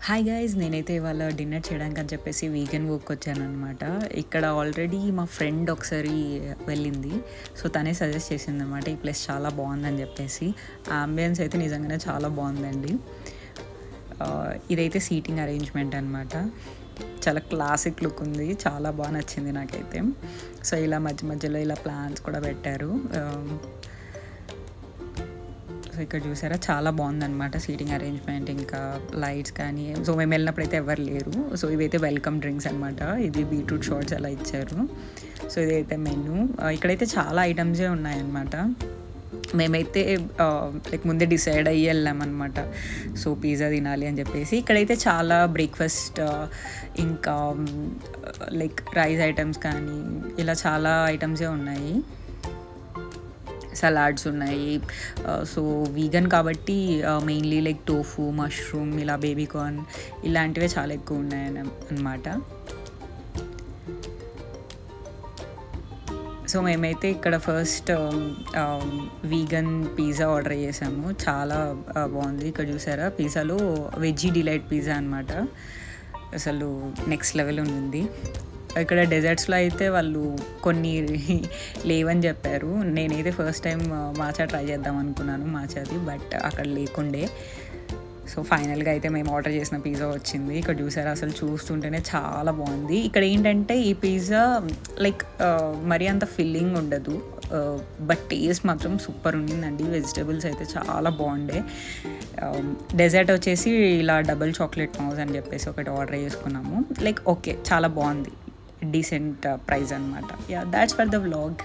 Hi guys, నేనైతే ఇవాళ dinner చేయడానికి అని చెప్పేసి వీకెండ్ వర్క్ వచ్చానమాట. ఇక్కడ ఆల్రెడీ మా ఫ్రెండ్ ఒకసారి వెళ్ళింది. సో తనే సజెస్ట్ చేసింది అనమాట, ఈ ప్లేస్ చాలా బాగుందని చెప్పేసి. ఆ అంబియన్స్ అయితే నిజంగానే చాలా బాగుందండి. ఇదైతే సీటింగ్ అరేంజ్మెంట్ అనమాట. చాలా క్లాసిక్ లుక్ ఉంది, చాలా బాగా నచ్చింది నాకైతే. సో ఇలా మధ్య మధ్యలో ఇలా ప్లాన్స్ కూడా పెట్టారు. సో ఇక్కడ చూసారా, చాలా బాగుందన్నమాట సీటింగ్ అరేంజ్మెంట్, ఇంకా లైట్స్ కానీ. సో మేము వెళ్ళినప్పుడు అయితే ఎవరు లేరు. సో ఇవైతే వెల్కమ్ డ్రింక్స్ అనమాట. ఇది బీట్రూట్ షార్ట్స్ అలా ఇచ్చారు. సో ఇదైతే మెనూ. ఇక్కడైతే చాలా ఐటమ్సే ఉన్నాయన్నమాట. మేమైతే లైక్ ముందే డిసైడ్ అయ్యి వెళ్ళామన్నమాట. సో పిజ్జా తినాలి అని చెప్పేసి. ఇక్కడైతే చాలా బ్రేక్ఫాస్ట్, ఇంకా లైక్ రైస్ ఐటమ్స్ కానీ ఇలా చాలా ఐటమ్సే ఉన్నాయి. సలాడ్స్ ఉన్నాయి. సో వీగన్ కాబట్టి మెయిన్లీ లైక్ టోఫు, మష్రూమ్, ఇలా బేబీకార్న్ ఇలాంటివే చాలా ఎక్కువ ఉన్నాయి అన్నమాట. సో మేమైతే ఇక్కడ ఫస్ట్ వీగన్ పిజ్జా ఆర్డర్ చేసాము. చాలా బాగుంది. ఇక్కడ చూసారా, పిజ్జాలో వెజ్జీ డిలైట్ పిజ్జా అనమాట. అసలు నెక్స్ట్ లెవెల్ ఉంది. ఇక్కడ డెజర్ట్స్లో అయితే వాళ్ళు కొన్ని లేవని చెప్పారు. నేనైతే ఫస్ట్ టైం మాచా ట్రై చేద్దాం అనుకున్నాను, మాచాది, బట్ అక్కడ లేకుండే. సో ఫైనల్గా అయితే మేము ఆర్డర్ చేసిన పిజ్జా వచ్చింది. ఇక్కడ చూసారా, అసలు చూస్తుంటేనే చాలా బాగుంది. ఇక్కడ ఏంటంటే ఈ పిజ్జా లైక్ మరీ అంత ఫిల్లింగ్ ఉండదు, బట్ టేస్ట్ మాత్రం సూపర్ ఉండిందండి. వెజిటేబుల్స్ అయితే చాలా బాగుండే. డెజర్ట్ వచ్చేసి ఇలా డబుల్ చాక్లెట్ మౌజ్ అని చెప్పేసి ఒకటి ఆర్డర్ చేసుకున్నాము. లైక్ ఓకే, చాలా బాగుంది, డీసెంట్ ప్రైస్ అనమాట. Yeah, that's for the vlog.